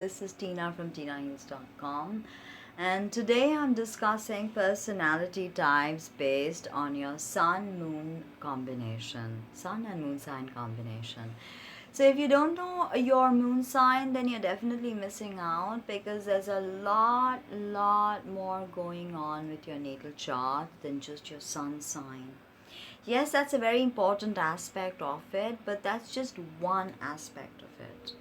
This is Tina from TinaHeals.com, and today I'm discussing personality types based on your Sun Moon combination, Sun and Moon sign combination. So, if you don't know your moon sign, then you're definitely missing out because there's a lot more going on with your natal chart than just your sun sign. Yes, that's a very important aspect of it, but that's just one aspect of it.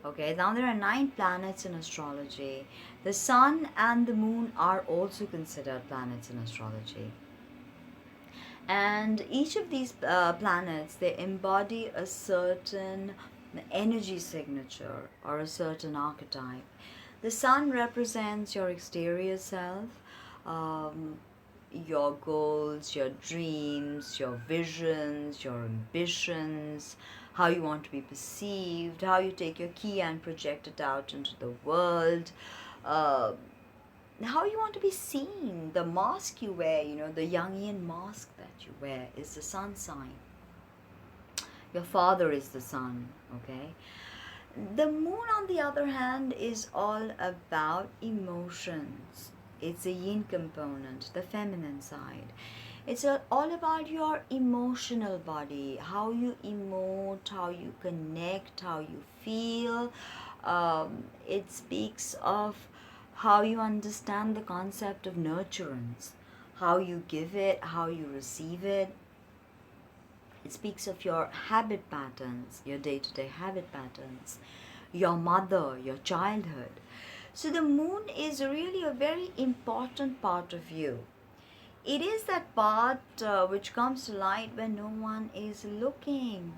Okay, now there are 9 planets in astrology. The sun and the moon are also considered planets in astrology. And each of these planets, they embody a certain energy signature or a certain archetype. The sun represents your exterior self, um, your goals, your dreams, your visions, your ambitions, how you want to be perceived, how you take your key and project it out into the world, uh, how you want to be seen, the mask you wear, the Jungian mask that you wear is the sun sign. Your father is the sun, okay? The moon, on the other hand, is all about emotions. It's a yin component, the feminine side. It's all about your emotional body, how you emote, how you connect, how you feel. It speaks of how you understand the concept of nurturance, how you give it, how you receive it. It speaks of your habit patterns, your day to day habit patterns, your mother, your childhood. So the moon is really a very important part of you. It is that part which comes to light when no one is looking.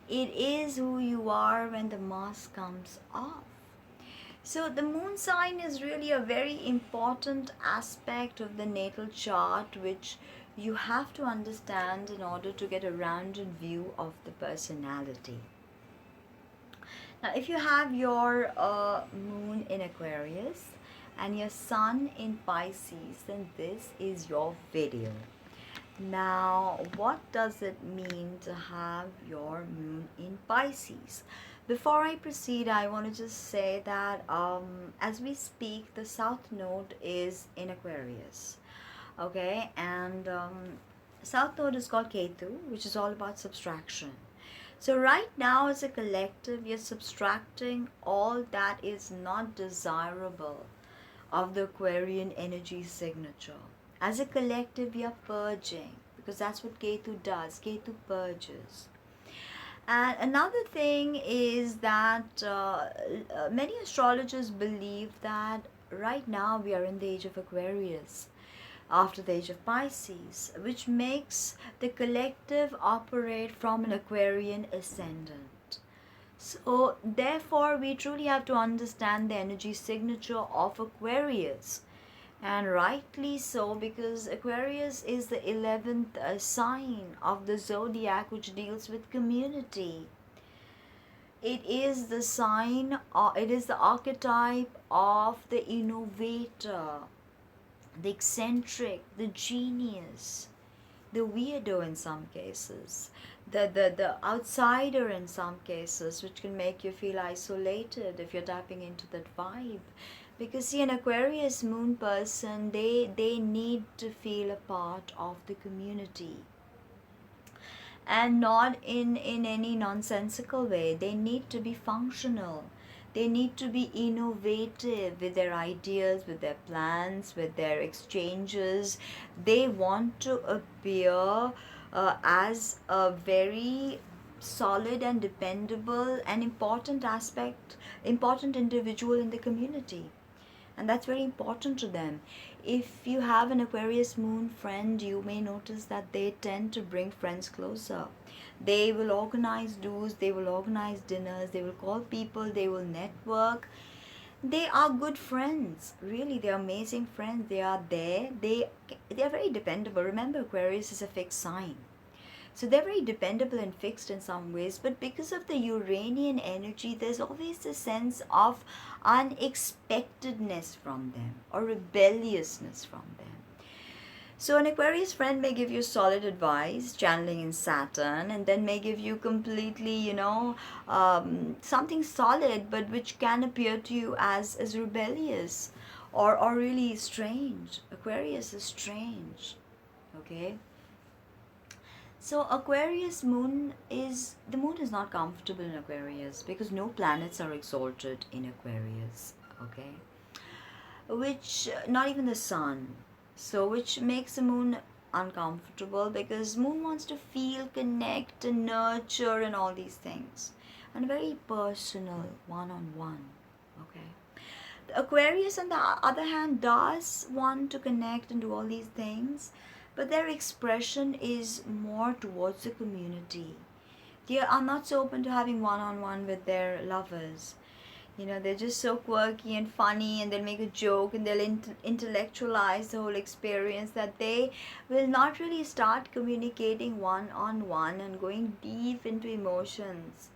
It is who you are when the mask comes off. So the moon sign is really a very important aspect of the natal chart which you have to understand in order to get a rounded view of the personality. Now, if you have your moon in Aquarius and your sun in Pisces, then this is your video. Now, what does it mean to have your moon in Pisces? Before I proceed, I want to just say that as we speak, the south node is in Aquarius. Okay, and south node is called Ketu, which is all about subtraction. So, right now, as a collective, you're subtracting all that is not desirable of the Aquarian energy signature. As a collective, we are purging because that's what Ketu does. Ketu purges. And another thing is that many astrologers believe that right now we are in the age of Aquarius, after the age of Pisces, which makes the collective operate from an Aquarian ascendant. So, therefore, we truly have to understand the energy signature of Aquarius. And rightly so, because Aquarius is the 11th sign of the zodiac which deals with community. It is the sign, it is the archetype of the innovator, the eccentric, the genius, the weirdo in some cases, the outsider in some cases, which can make you feel isolated if you're tapping into that vibe. Because see, an Aquarius moon person, they need to feel a part of the community, and not in any nonsensical way. They need to be functional. They need to be innovative with their ideas, with their plans, with their exchanges. They want to appear as a very solid and dependable and important individual in the community, and that's very important to them. If you have an Aquarius moon friend, you may notice that they tend to bring friends closer. They will organize do's, they will organize dinners, they will call people, they will network. They are good friends, really. They're amazing friends. They are there. They are very dependable. Remember, Aquarius is a fixed sign, so they're very dependable and fixed in some ways, but because of the Uranian energy, there's always a sense of unexpectedness from them or rebelliousness from them. So an Aquarius friend may give you solid advice, channeling in Saturn, and then may give you completely, something solid, but which can appear to you as rebellious or really strange. Aquarius is strange, okay? So Aquarius moon is, the moon is not comfortable in Aquarius because no planets are exalted in Aquarius, okay? Which, not even the sun, so which makes the moon uncomfortable because moon wants to feel, connect and nurture and all these things, and very personal, one-on-one, okay? The Aquarius on the other hand does want to connect and do all these things, but their expression is more towards the community. They are not so open to having one-on-one with their lovers. They're just so quirky and funny, and they'll make a joke and they'll intellectualize the whole experience, that they will not really start communicating one-on-one and going deep into emotions,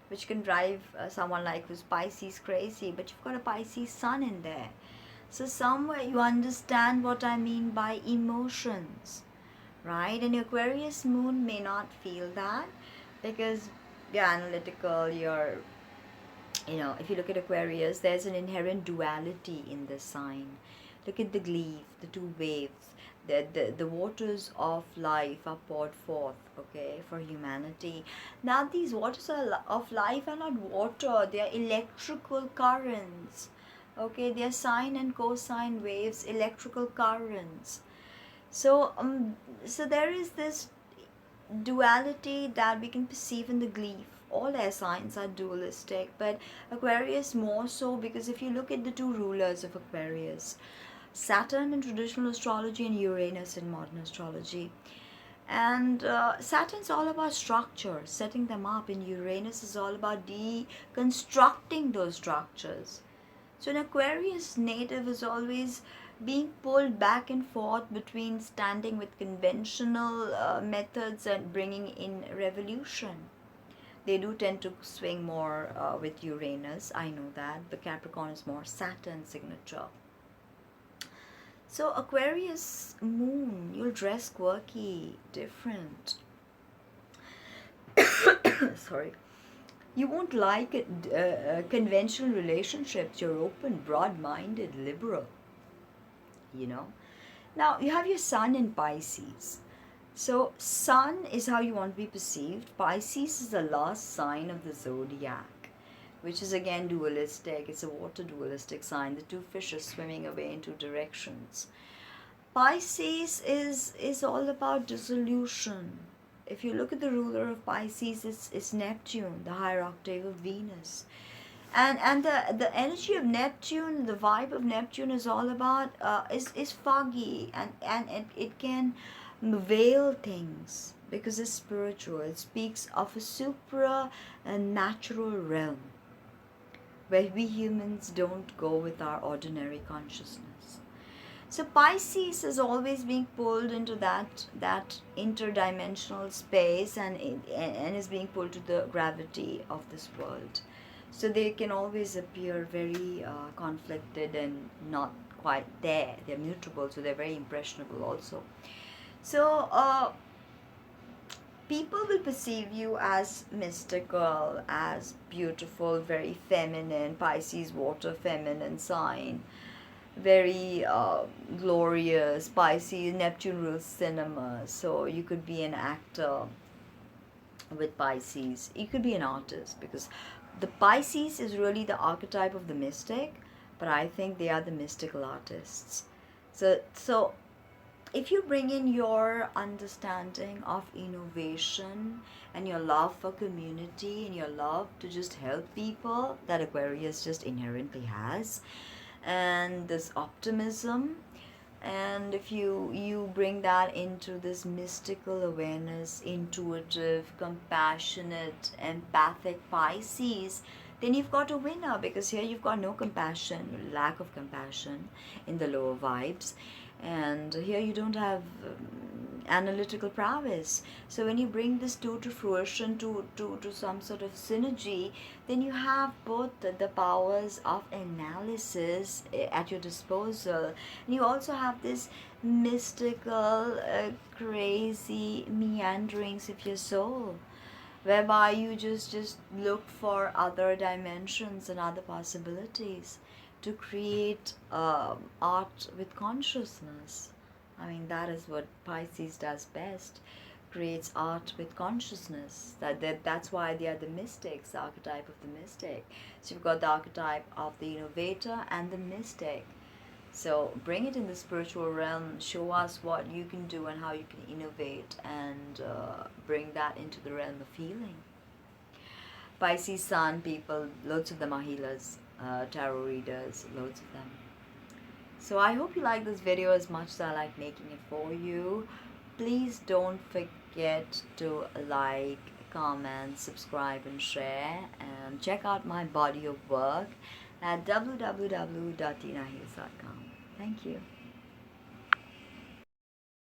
which can drive someone like who's Pisces crazy. But you've got a Pisces sun in there. So somewhere you understand what I mean by emotions, right? And Aquarius moon may not feel that because you're analytical, if you look at Aquarius, there's an inherent duality in this sign. Look at the gleaf, the two waves. The waters of life are poured forth, okay, for humanity. Now these waters of life are not water, they are electrical currents, okay? They are sine and cosine waves, electrical currents. So there is this duality that we can perceive in the gleaf. All air signs are dualistic, but Aquarius more so, because if you look at the two rulers of Aquarius, Saturn in traditional astrology and Uranus in modern astrology. And Saturn's all about structure, setting them up, and Uranus is all about deconstructing those structures. So an Aquarius native is always being pulled back and forth between standing with conventional methods and bringing in revolution. They do tend to swing more with Uranus, I know that, but Capricorn is more Saturn signature. So Aquarius moon, you'll dress quirky, different. Sorry. You won't like conventional relationships. You're open, broad-minded, liberal. Now you have your sun in Pisces. So sun is how you want to be perceived. Pisces is the last sign of the zodiac, which is again dualistic. It's a water dualistic sign. The two fish are swimming away in two directions. Pisces is all about dissolution. If you look at the ruler of Pisces, it's Neptune, the higher octave of Venus. And the energy of Neptune, the vibe of Neptune is all about, is foggy, and it can veil things because it's spiritual. It speaks of a supra and natural realm where we humans don't go with our ordinary consciousness. So Pisces is always being pulled into that interdimensional space, and is being pulled to the gravity of this world. So they can always appear very conflicted and not quite there. They're mutable, so they're very impressionable also. So people will perceive you as mystical, as beautiful, very feminine. Pisces, water, feminine sign. Very glorious. Pisces, Neptune rules cinema, so you could be an actor with Pisces. You could be an artist, because the Pisces is really the archetype of the mystic, but I think they are the mystical artists. So if you bring in your understanding of innovation and your love for community and your love to just help people, that Aquarius just inherently has, and this optimism, and if you bring that into this mystical awareness, intuitive, compassionate, empathic Pisces, then you've got a winner, because here you've got no compassion, lack of compassion in the lower vibes, And here you don't have analytical prowess. So when you bring this two to fruition, to some sort of synergy, then you have both the powers of analysis at your disposal, and you also have this mystical, crazy meanderings of your soul, whereby you just look for other dimensions and other possibilities to create art with consciousness. I mean, that is what Pisces does best, creates art with consciousness. That's why they are the mystics, the archetype of the mystic. So you've got the archetype of the innovator and the mystic. So bring it in the spiritual realm, show us what you can do and how you can innovate, and bring that into the realm of healing. Pisces Sun people, loads of them are healers, tarot readers, loads of them. So I hope you like this video as much as I like making it for you. Please don't forget to like, comment, subscribe and share, and check out my body of work at www.tinaheals.com. Thank you.